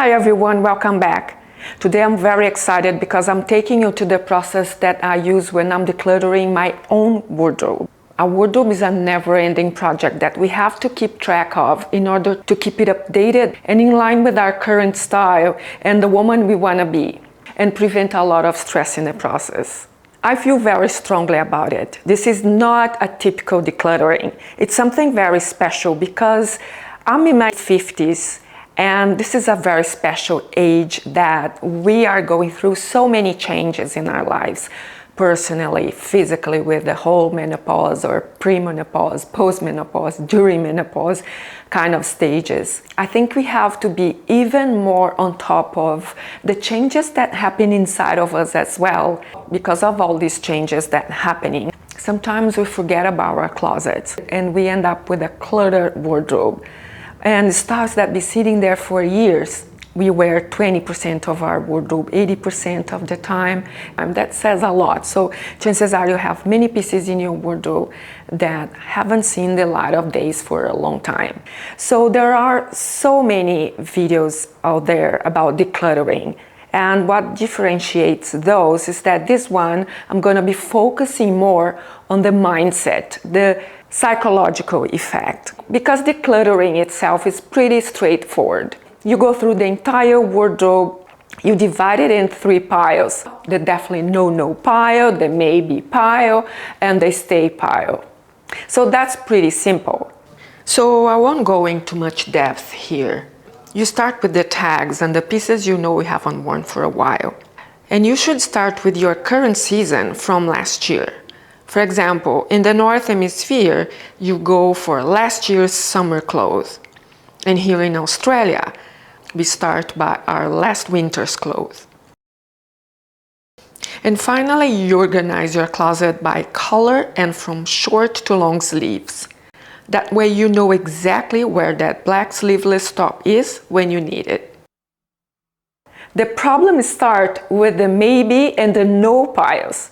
Hi everyone, welcome back. Today I'm very excited because I'm taking you to the process that I use when I'm decluttering my own wardrobe. A wardrobe is a never-ending project that we have to keep track of in order to keep it updated and in line with our current style and the woman we want to be, and prevent a lot of stress in the process. I feel very strongly about it. This is not a typical decluttering. It's something very special because I'm in my 50s and this is a very special age that we are going through so many changes in our lives, personally, physically, with the whole menopause or pre-menopause, post-menopause, during menopause kind of stages. I think we have to be even more on top of the changes that happen inside of us as well. Because of all these changes that are happening, sometimes we forget about our closets and we end up with a cluttered wardrobe. And styles that be sitting there for years. We wear 20% of our wardrobe 80% of the time, and that says a lot. So chances are you have many pieces in your wardrobe that haven't seen the light of days for a long time. So there are so many videos out there about decluttering. And what differentiates those is that this one, I'm going to be focusing more on the mindset, the psychological effect, because decluttering itself is pretty straightforward. You go through the entire wardrobe, you divide it in 3 piles: the definitely no pile, the maybe pile, and the stay pile. So that's pretty simple. So I won't go into much depth here. You start with the tags and the pieces you know you haven't worn for a while. And you should start with your current season from last year. For example, in the North Hemisphere, you go for last year's summer clothes. And here in Australia, we start by our last winter's clothes. And finally, you organize your closet by color and from short to long sleeves. That way you know exactly where that black sleeveless top is when you need it. The problem starts with the maybe and the no piles.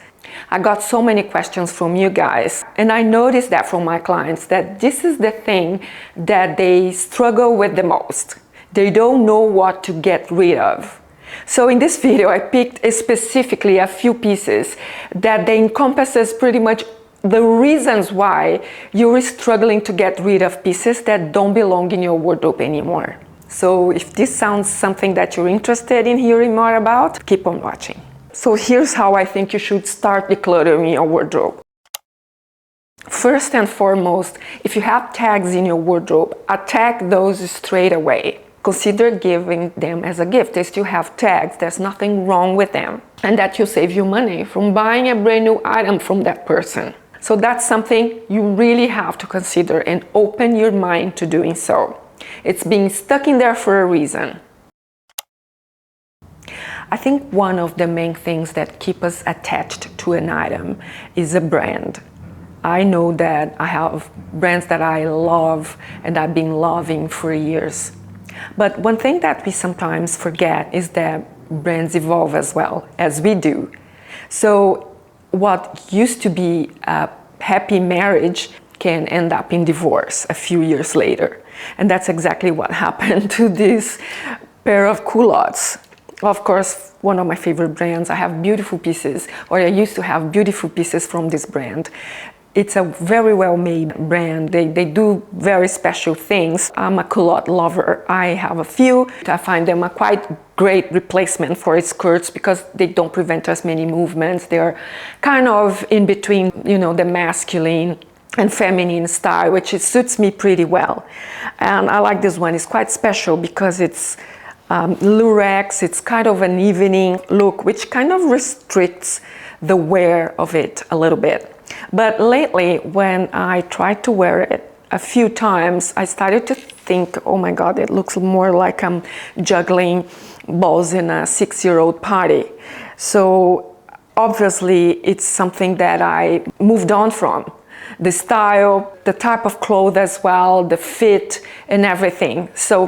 I got so many questions from you guys, and I noticed that from my clients that this is the thing that they struggle with the most. They don't know what to get rid of. So in this video, I picked specifically a few pieces that they encompasses pretty much the reasons why you're struggling to get rid of pieces that don't belong in your wardrobe anymore. So if this sounds something that you're interested in hearing more about, keep on watching. So here's how I think you should start decluttering your wardrobe. First and foremost, if you have tags in your wardrobe, attack those straight away. Consider giving them as a gift. They still have tags, there's nothing wrong with them. And that will save you money from buying a brand new item from that person. So that's something you really have to consider and open your mind to doing so. It's being stuck in there for a reason. I think one of the main things that keep us attached to an item is a brand. I know that I have brands that I love and I've been loving for years. But one thing that we sometimes forget is that brands evolve as well as we do. So what used to be a happy marriage can end up in divorce a few years later. And that's exactly what happened to this pair of culottes. Of course, one of my favorite brands. I have beautiful pieces, or I used to have beautiful pieces from this brand. It's a very well-made brand. They do very special things. I'm a culotte lover. I have a few. I find them a quite great replacement for skirts because they don't prevent as many movements. They're kind of in between, the masculine and feminine style, which suits me pretty well. And I like this one. It's quite special because it's lurex. It's kind of an evening look, which kind of restricts the wear of it a little bit. But lately, when I tried to wear it a few times, I started to think, oh my God, it looks more like I'm juggling balls in a 6-year-old party. So obviously, it's something that I moved on from. The style, the type of clothes as well, the fit and everything. So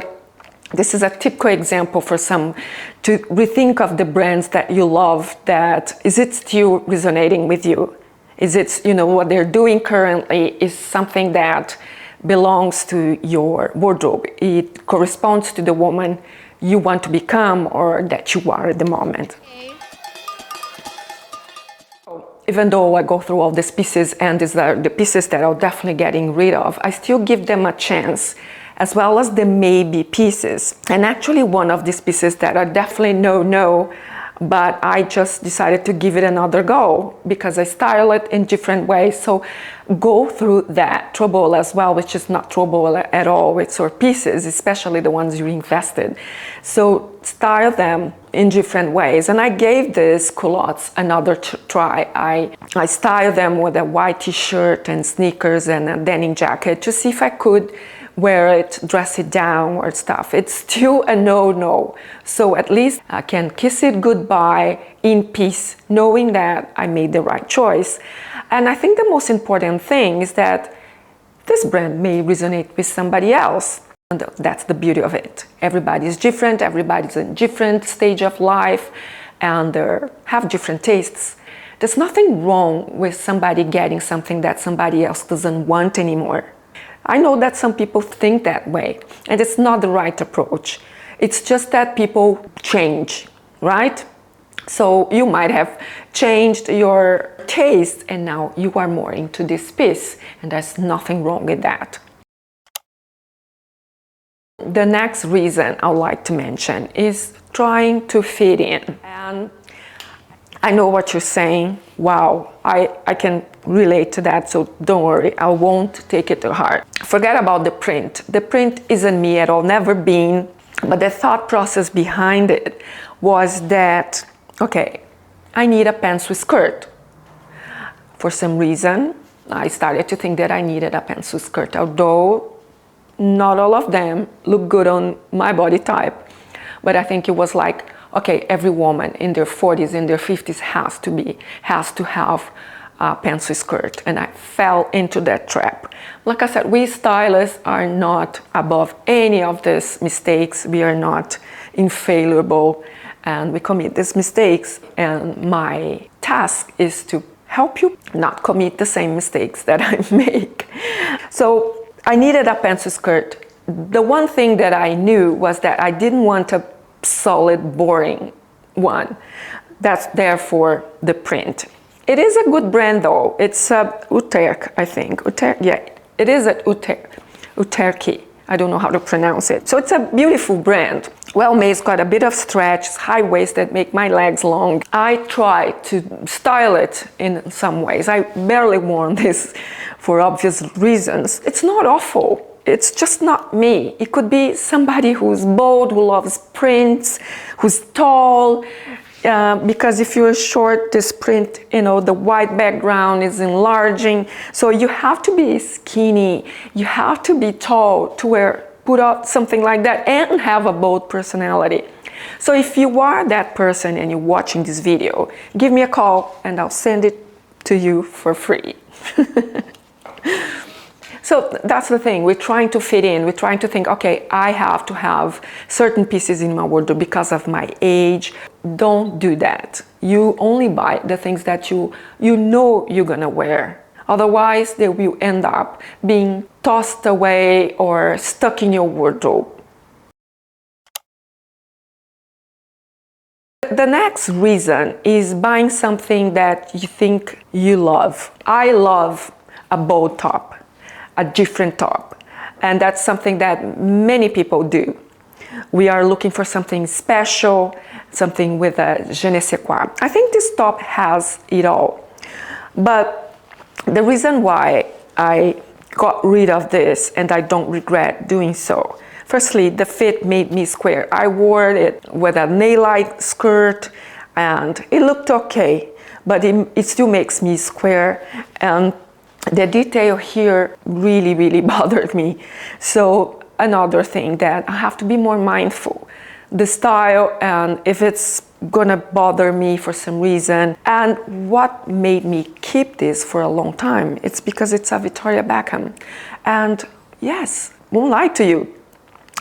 this is a typical example for some to rethink of the brands that you love. That is it still resonating with you? Is it, what they're doing currently is something that belongs to your wardrobe. It corresponds to the woman you want to become or that you are at the moment. Even though I go through all these pieces, and these are the pieces that I'm definitely getting rid of, I still give them a chance, as well as the maybe pieces. And actually one of these pieces that are definitely no, but I just decided to give it another go because I style it in different ways. So go through that trouble as well, which is not trouble at all with your pieces, especially the ones you invested. So style them in different ways. And I gave these culottes another try. I styled them with a white t-shirt and sneakers and a denim jacket to see if I could wear it, dress it down or stuff. It's still a no. So at least I can kiss it goodbye in peace, knowing that I made the right choice. And I think the most important thing is that this brand may resonate with somebody else. And that's the beauty of it. Everybody is different, everybody's in different stage of life, and they have different tastes. There's nothing wrong with somebody getting something that somebody else doesn't want anymore. I know that some people think that way, and it's not the right approach. It's just that people change, right? So you might have changed your taste, and now you are more into this piece, and there's nothing wrong with that. The next reason I would like to mention is trying to fit in. And I know what you're saying. Wow, I can relate to that, so don't worry, I won't take it to heart. Forget about the print. The print isn't me at all, never been. But the thought process behind it was that, okay, I need a pants with skirt. For some reason, I started to think that I needed a pants with skirt, although not all of them look good on my body type. But I think it was like, okay, every woman in their 40s, in their 50s has to have a pants with skirt. And I fell into that trap. Like I said, we stylists are not above any of these mistakes. We are not infallible, and we commit these mistakes. And my task is to help you not commit the same mistakes that I make. So I needed a pants with skirt. The one thing that I knew was that I didn't want a solid, boring one. That's therefore the print. It is a good brand though. It's Utrecht, I think. Yeah, it is at Utrecht. I don't know how to pronounce it. So it's a beautiful brand. Well made, it's got a bit of stretch, it's high-waisted, make my legs long. I try to style it in some ways. I barely worn this for obvious reasons. It's not awful. It's just not me. It could be somebody who's bold, who loves prints, who's tall, because if you're short, this print, the white background is enlarging. So you have to be skinny, you have to be tall to put out something like that and have a bold personality. So if you are that person and you're watching this video, give me a call and I'll send it to you for free. So that's the thing, we're trying to fit in, we're trying to think, okay, I have to have certain pieces in my wardrobe because of my age. Don't do that. You only buy the things that you know you're gonna wear. Otherwise, they will end up being tossed away or stuck in your wardrobe. The next reason is buying something that you think you love. I love a bold top, a different top, and that's something that many people do. We are looking for something special, something with a je ne sais quoi. I think this top has it all, but the reason why I got rid of this, and I don't regret doing so, firstly, the fit made me square. I wore it with a nail-like skirt and it looked okay, but it still makes me square, and the detail here really bothered me. So another thing that I have to be more mindful, the style, and if it's gonna bother me for some reason. And what made me keep this for a long time, it's because it's a Victoria Beckham. And yes, won't lie to you,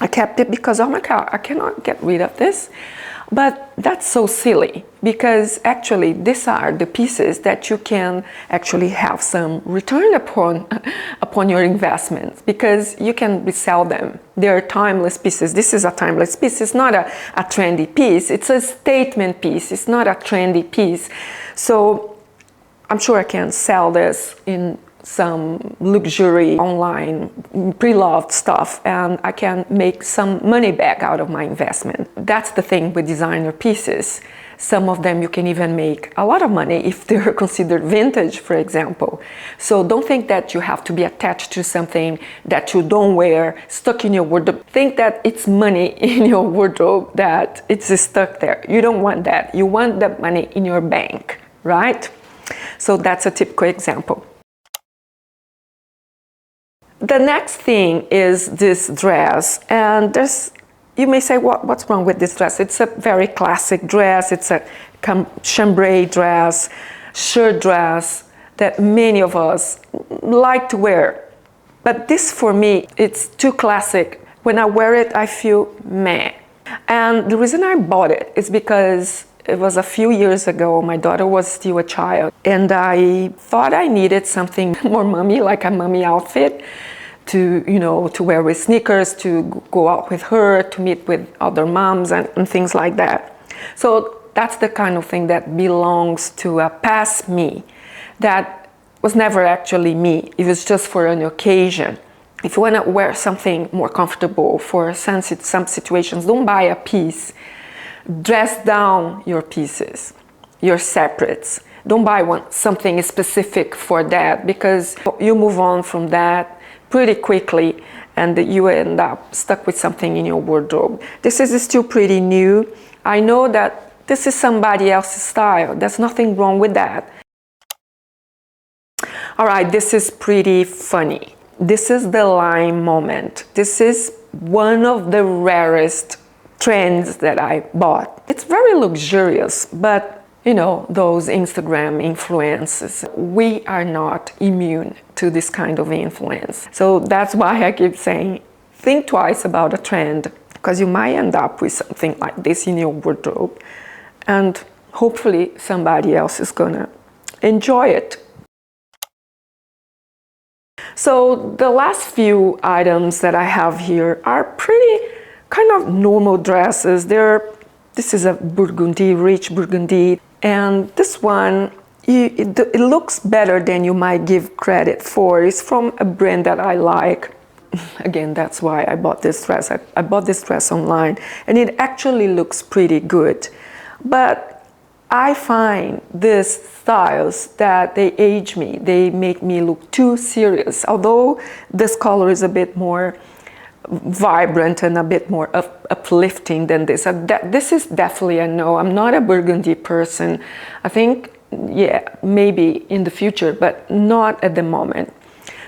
I kept it because, oh my God, I cannot get rid of this. But that's so silly, because actually these are the pieces that you can actually have some return upon your investments, because you can resell them. They're timeless pieces. This is a timeless piece. It's not a trendy piece. It's a statement piece. It's not a trendy piece. So I'm sure I can sell this in some luxury online pre-loved stuff, and I can make some money back out of my investment. That's the thing with designer pieces. Some of them you can even make a lot of money if they're considered vintage, for example. So don't think that you have to be attached to something that you don't wear, stuck in your wardrobe. Think that it's money in your wardrobe, that it's stuck there. You don't want that. You want the money in your bank, right? So that's a typical example. The next thing is this dress, and you may say, what's wrong with this dress? It's a very classic dress. It's a chambray dress, shirt dress that many of us like to wear. But this, for me, it's too classic. When I wear it, I feel meh. And the reason I bought it is because it was a few years ago. My daughter was still a child, and I thought I needed something more mommy, like a mommy outfit, to wear with sneakers, to go out with her, to meet with other moms and things like that. So that's the kind of thing that belongs to a past me that was never actually me. It was just for an occasion. If you want to wear something more comfortable for some situations, don't buy a piece. Dress down your pieces, your separates. Don't buy something specific for that, because you move on from that pretty quickly and you end up stuck with something in your wardrobe. This is still pretty new. I know that this is somebody else's style. There's nothing wrong with that. All right, this is pretty funny. This is the lime moment. This is one of the rarest trends that I bought. It's very luxurious, but those Instagram influences, we are not immune to this kind of influence. So that's why I keep saying, think twice about a trend, because you might end up with something like this in your wardrobe, and hopefully somebody else is gonna enjoy it. So the last few items that I have here are pretty kind of normal dresses. This is a burgundy, rich burgundy, and this one, it looks better than you might give credit for. It's from a brand that I like. Again, that's why I bought this dress. I bought this dress online, and it actually looks pretty good. But I find these styles that they age me. They make me look too serious. Although this color is a bit more vibrant and a bit more uplifting than this. This is definitely a no. I'm not a burgundy person. I think, yeah, maybe in the future, but not at the moment.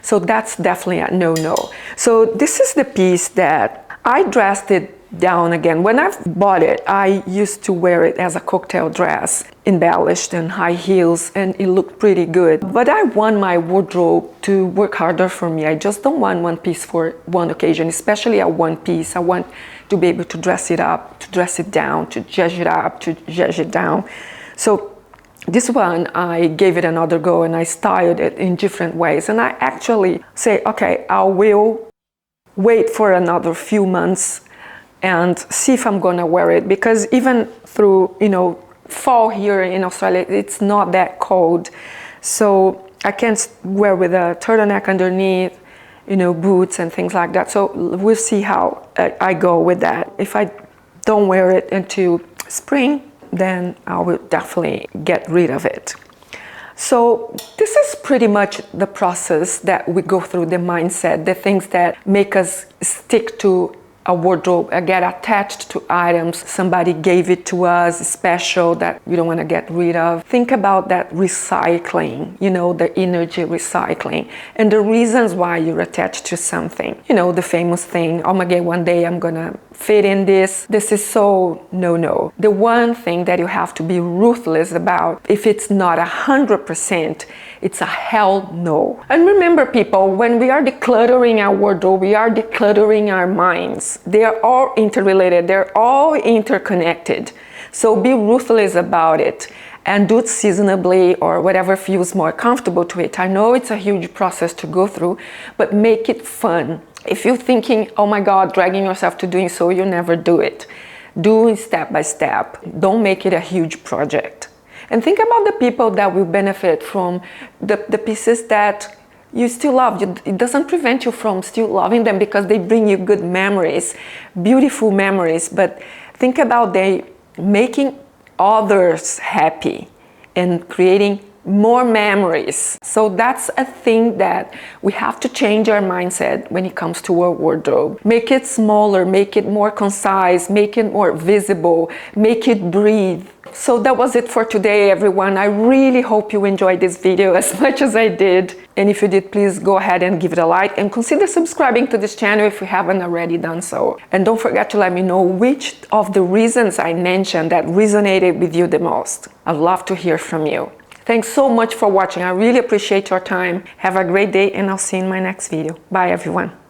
So that's definitely a no-no. So this is the piece that I dressed it down again. When I bought it, I used to wear it as a cocktail dress, embellished and high heels, and it looked pretty good. But I want my wardrobe to work harder for me. I just don't want one piece for one occasion, especially a one piece. I want to be able to dress it up, to dress it down, to zhuzh it up, to zhuzh it down. So this one, I gave it another go and I styled it in different ways. And I actually say, okay, I will wait for another few months and see if I'm gonna wear it, because even through fall here in Australia, it's not that cold, so I can't wear with a turtleneck underneath, boots and things like that. So we'll see how I go with that. If I don't wear it until spring, then I will definitely get rid of it. So this is pretty much the process that we go through, the mindset, the things that make us stick to a wardrobe, get attached to items. Somebody gave it to us, special, that you don't want to get rid of. Think about that recycling, the energy recycling, and the reasons why you're attached to something. The famous thing, oh my God, one day I'm gonna fit in this. This is so no. The one thing that you have to be ruthless about, if it's not 100%, it's a hell no. And remember, people, when we are decluttering our wardrobe, we are decluttering our minds. They are all interrelated. They're all interconnected. So be ruthless about it and do it seasonably or whatever feels more comfortable to it. I know it's a huge process to go through, but make it fun. If you're thinking, oh my God, dragging yourself to doing so, you never do it. Do it step by step. Don't make it a huge project. And think about the people that will benefit from the pieces that you still love. It doesn't prevent you from still loving them because they bring you good memories, beautiful memories. But think about they making others happy and creating more memories. So that's a thing that we have to change our mindset when it comes to our wardrobe. Make it smaller, make it more concise, make it more visible, make it breathe. So that was it for today, everyone. I really hope you enjoyed this video as much as I did. And if you did, please go ahead and give it a like and consider subscribing to this channel if you haven't already done so. And don't forget to let me know which of the reasons I mentioned that resonated with you the most. I'd love to hear from you. Thanks so much for watching. I really appreciate your time. Have a great day and I'll see you in my next video. Bye everyone.